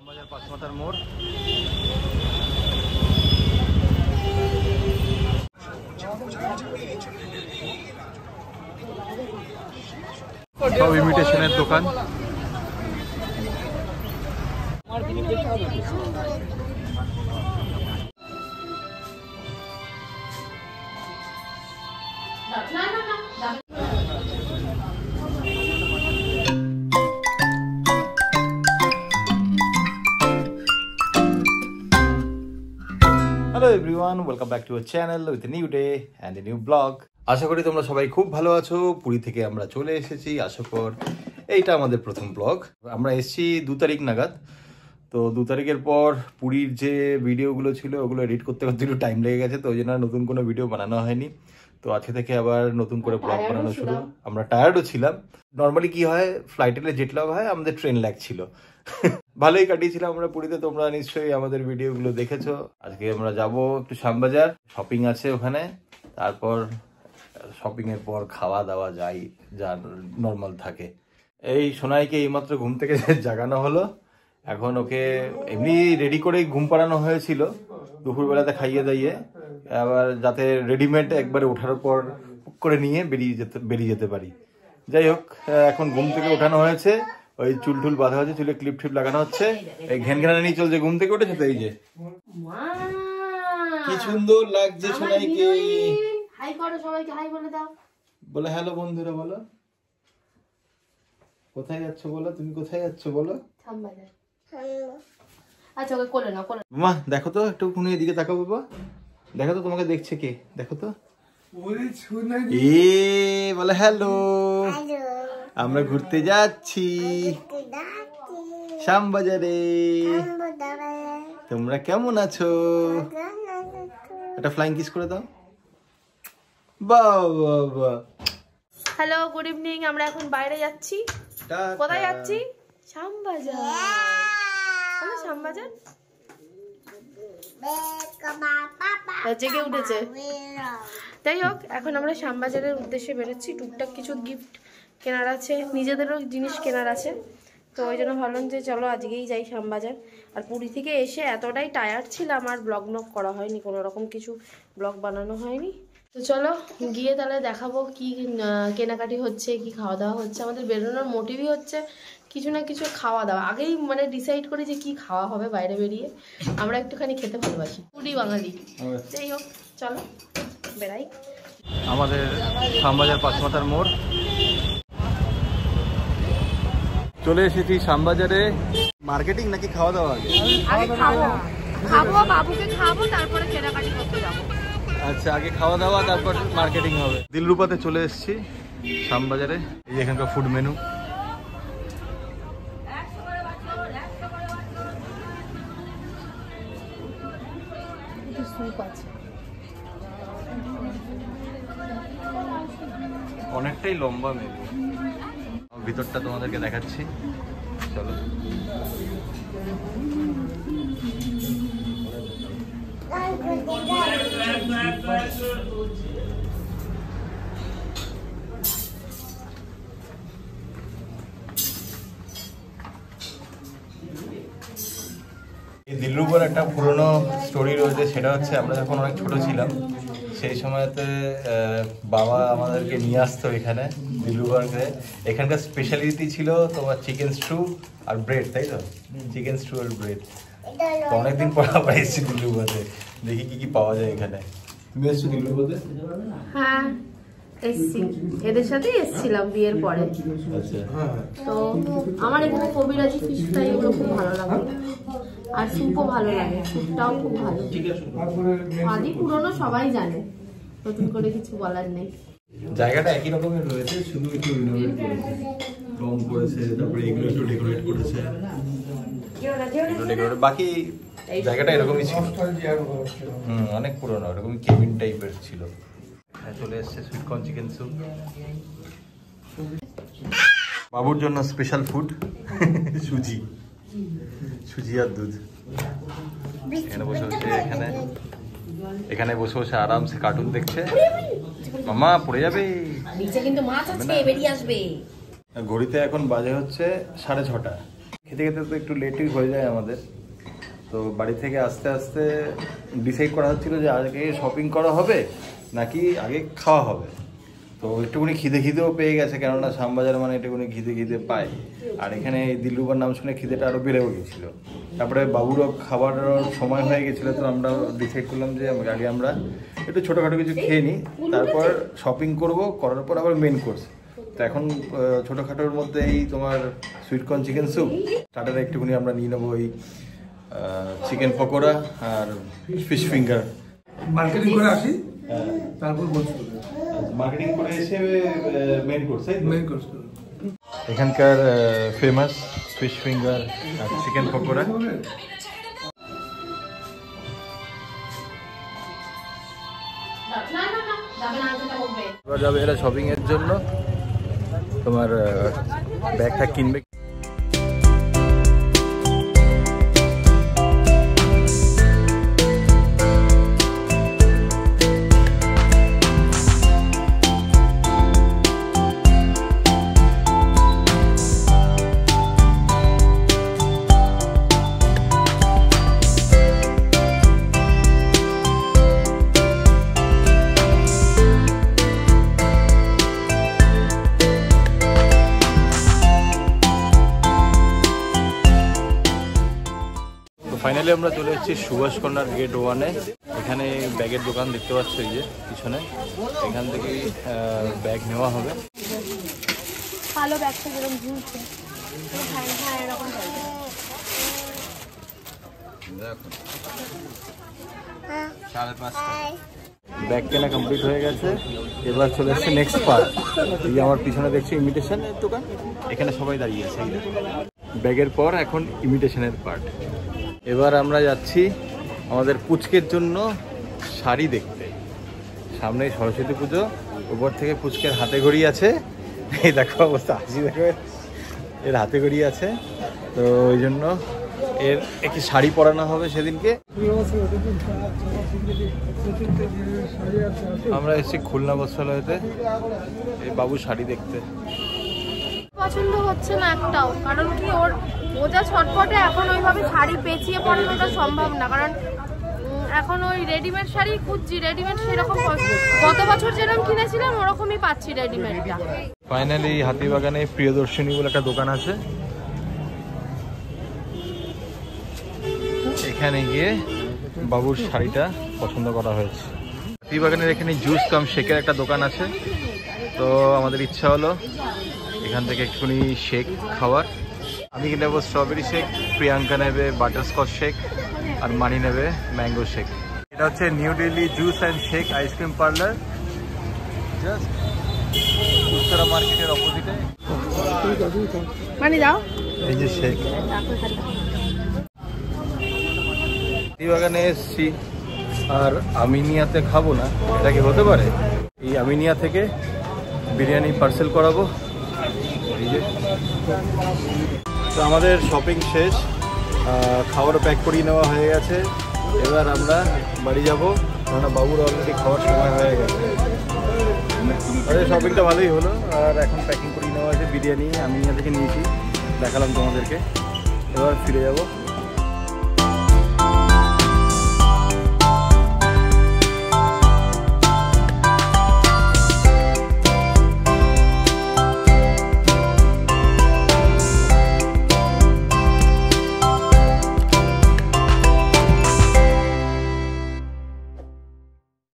শ্যামবাজার পাঁচমাথার মোড়। সব ইমিটেশনের দোকান। Hello everyone, welcome back to our channel with a new day and a new blog. আশা করি তোমরা সবাই খুব ভালো আছো। পুরী থেকে আমরা চলে এসেছি আশাকর। এইটা আমাদের প্রথম ব্লগ। আমরা এসেছি 2 তারিখ নাগাদ। তো 2 তারিখের পর পুরীর যে ভিডিওগুলো ছিল ওগুলো এডিট করতে করতে একটু টাইম লেগে গেছে, তো ওই জন্য নতুন কোনো ভিডিও বানানো হয়নি। তো আজকে থেকে আবার নতুন করে ব্লগ বানানো শুরু। আমরা টায়ার্ডও ছিলাম। নর্মালি কি হয়, ফ্লাইটে জেট ল্যাগ হয়, আমাদের ট্রেন ল্যাগ ছিল। ভালোই কাটিয়েছিলাম আমরা পুরীতে। তোমরা নিশ্চয়ই আমাদের ভিডিওগুলো দেখেছো। আজকে আমরা যাব একটু শ্যামবাজার, শপিং আছে ওখানে। তারপর শপিং এর পর খাওয়া দাওয়া যাই যা নর্মাল থাকে। এই সোনাইকে এইমাত্র ঘুম থেকে জাগানো হলো। এখন ওকে এমনি রেডি করে ঘুম পাড়ানো হয়েছিল দুপুরবেলাতে খাইয়ে দাইয়ে, আবার যাতে রেডিমেড একবারে ওঠার পর করে নিয়ে বেরিয়ে যেতে পারি। যাই হোক, এখন ঘুম থেকে ওঠানো হয়েছে, ওই চুল টুল বাঁধা হচ্ছে, চুলে ক্লিপ টিপ লাগানো হচ্ছে, এই ঘ্যান ঘ্যানা নিয়ে চলছে। ঘুম থেকে উঠেছে তো এই যে কি সুন্দর লাগছে সোনাইকে। হাই করো সবাইকে, হাই বলে দাও। বলো হ্যালো বন্ধুরা, বলো কোথায় যাচ্ছ, বলো তুমি কোথায় যাচ্ছ বলো। শ্যামবাজার। আচ্ছা ওকে কোলে নাও, কোলে। মা দেখো তো একটু কোন এদিকে তাকাও বাবা, দেখো তো তোমাকে দেখছে কে, দেখো তো। এ বলে হ্যালো, আমরা ঘুরতে যাচ্ছি শ্যামবাজারে। তোমরা কেমন আছো? একটা ফ্লাইং কিস করে দাও। বাবা হ্যালো, গুড ইভিনিং। আমরা এখন বাইরে যাচ্ছি। কোথায় যাচ্ছি? শ্যামবাজার। হ্যালো শ্যামবাজার। জেগে উঠেছে। যাই হোক, এখন আমরা শ্যামবাজারের উদ্দেশ্যে বেরোচ্ছি। টুকটাক কিছু গিফট কেনার আছে, নিজেদেরও জিনিস কেনার আছে। তো ওই জন্য ভাবলাম যে চলো আজকেই যাই শ্যামবাজার। আর পুরী থেকে এসে এতটাই টায়ার্ড ছিলাম, আর ব্লগ করা হয়নি, কোনো রকম কিছু ব্লগ বানানো হয়নি। তো চলো গিয়ে তাহলে দেখাবো কি কেনাকাটি হচ্ছে, কি খাওয়া দাওয়া হচ্ছে। আমাদের বেরোনোর মোটিভই হচ্ছে কিছু না কিছু খাওয়া দাওয়া। আগেই মানে ডিসাইড করি যে কি খাওয়া হবে বাইরে বেরিয়ে। আমরা একটুখানি খেতে ভালোবাসি, পুরি বাঙালি। যাই হোক চলো বেড়াই। আমাদের শ্যামবাজার পাঁচমাথার মোড়। চলে এসেছি শ্যামবাজারে। মার্কেটিং নাকি খাওয়া দাওয়া? আগে খাবো, বাবুকে খাবো, তারপরে কেনাকাটি করতে যাবো। আচ্ছা, আগে খাওয়া দাওয়া তারপর মার্কেটিং হবে। দিলরুপাতে চলে এসেছি শ্যামবাজারে। এই এখানকার ফুড মেনু। স্যুপ আছে, অনেকটাই লম্বা মেনু। ভিতরটা তোমাদেরকে দেখাচ্ছি, চলো। এই দিলরুপার একটা পুরনো স্টোরি রয়েছে। সেটা হচ্ছে আমরা যখন অনেক ছোট ছিলাম সেই সময়তে বাবা আমাদেরকে নিয়ে আসতো এখানে দিলরুপাতে। এখানকার স্পেশালিটি ছিল তোমার চিকেন স্ট্রু আর ব্রেড, তাই তো? চিকেন স্ট্রু আর ব্রেড। তো অনেকদিন পর আবার এসেছি দিলরুপাতে, দেখি কি কি পাওয়া যায় এখানে। তুমি এসছো দিলরুপাতে? হ্যাঁ এসছি, এদের সাথেই এসছিলাম বিয়ের পরে। আচ্ছা, তো আমার এখানে কবিরাজি ফিশ ফ্রাই ওগুলো খুব ভালো লাগে, আর স্যুপও ভালো লাগে, স্যুপটাও খুব ভালো। আদি পুরনো সবাই জানে, নতুন করে কিছু বলার নেই। জায়গাটা একই রকমের রয়েছে, শুধু একটু রিনোভেট করেছে, রং করেছে, তারপরে এগুলো একটু ডেকোরেট করেছে। বাকি জায়গাটা এরকমই ছিল। অনেক পুরনো, এরকমই কেবিন টাইপের ছিল। চলে এসছে সুইট কর্ন চিকেন স্যুপ। বাবুর জন্য স্পেশাল ফুড সুজি, সুজি আর দুধ। এখানে বসে বসে এখানে বসে বসে আরামসে কার্টুন দেখছে। মামা পড়ে যাবে, নিচে কিন্তু মাছ আছে, বেরিয়ে আসবে। ঘড়িতে এখন বাজে হচ্ছে 6:30। খেতে খেতে তো একটু লেটই হয়ে যায় আমাদের, তো বাড়ি থেকে আস্তে আস্তে ডিসাইড করা হচ্ছিল যে আগে শপিং করা হবে নাকি আগে খাওয়া হবে। তো একটুখানি খিদেও পেয়ে গেছে, কেননা শ্যামবাজার মানে একটুখানি খিদে পায়, আর এখানে দিলরুবার নাম শুনে খিদেটা আরও বেড়েও গেছিলো। তারপরে বাবুরও খাবার সময় হয়ে গেছিলো, তো আমরা ডিসাইড করলাম যে আগে আমরা একটু ছোটোখাটো কিছু খেয়ে নিই, তারপর শপিং করার পর আবার মেন কোর্স। তো এখন ছোটোখাটোর মধ্যে এই তোমার সুইটকর্ন চিকেন স্যুপ, স্টার্টারে একটুখানি আমরা নিয়ে নেবো ওই চিকেন পকোড়া আর ফিশ ফিঙ্গার। মার্কেটিং করে আসি, তারপর বলছি মার্কেটিং করে এসে মেন কোর্স। মেইন কোর্স এখানকার ফেমাস ফিশ ফিঙ্গার আর চিকেন পকোড়া। এবার যাবে এরা শপিং এর জন্য, তোমার ব্যাগটা কিনবে। ফাইনালি আমরা চলে এসেছি সুভাষ কর্নার গেট 1-এ। এখানে ব্যাগের দোকান দেখতে পাচ্ছ, এই যে পিছনে, এখান থেকে ব্যাগ নেওয়া হবে। ভালো ব্যাগটা যেরকম ঝুলছে, হ্যাঁ এরকম ব্যাগ কেনা কমপ্লিট হয়ে গেছে, এবার চলে এসছে নেক্সট পার্ট। এই যে আমার পিছনে দেখছি ইমিটেশনের দোকান, এখানে সবাই দাঁড়িয়ে আছে। ব্যাগের পর এখন ইমিটেশনের পার্ট। এবার আমরা যাচ্ছি আমাদের পুচকের জন্য শাড়ি দেখতে। সামনে সরস্বতী পুজো, উপর থেকে পুচকের হাতে ঘড়ি আছে, এই দেখো অবস্থা, হাসি দেখো, এর হাতে ঘড়ি আছে, তো ওই জন্য এর একটি শাড়ি পরানো হবে সেদিনকে। আমরা এসেছি খুলনা বস্ত্রালয়তে এই বাবু শাড়ি দেখতে। পছন্দ হচ্ছে না একটাও, কারণ কি ওর যা ছটফটে, এখন ওইভাবে শাড়ি পেঁচিয়ে পরানোটা সম্ভব না, কারণ এখন ওই রেডিমেড শাড়ি খুঁজছি, রেডিমেড সেরকম গত বছর যেরকম কিনেছিলাম ওরকমই পাচ্ছি রেডিমেডটা। ফাইনালি হাতিবাগানে প্রিয়দর্শিনী বলে একটা দোকান আছে, এখানে গিয়ে বাবুর শাড়িটা পছন্দ করা হয়েছে। হাতিবাগানের এখানে জুস কাম শেকের একটা দোকান আছে, তো আমাদের ইচ্ছা হলো এখান থেকে একটুখানি শেক খাওয়ার। আমি নেবো স্ট্রবেরি শেক, প্রিয়াঙ্কা নেবে বাটারস্কচ শেক, আর মানি নেবে ম্যাঙ্গো শেক। এটা হচ্ছে new Delhi juice and shake ice cream parlour, just Uttara মার্কেটের অপোজিটে। মানে যাও, এই যে শেক। হাতিবাগানে এসছি আর আমিনিয়াতে খাবো না, এটা কি হতে পারে? এই আমিনিয়া থেকে বিরিয়ানি পার্সেল করাবো। এই যে তো আমাদের শপিং শেষ, খাবারও প্যাক করিয়ে নেওয়া হয়ে গেছে। এবার আমরা বাড়ি যাবো, কেননা বাবুর অলরেডি খাওয়ার সময় হয়ে গেছে। শপিংটা ভালোই হলো, আর এখন প্যাকিং করিয়ে নেওয়া হয়েছে। বিরিয়ানি আমিনিয়া থেকে নিয়েছি, দেখালাম তোমাদেরকে। এবার ফিরে যাবো।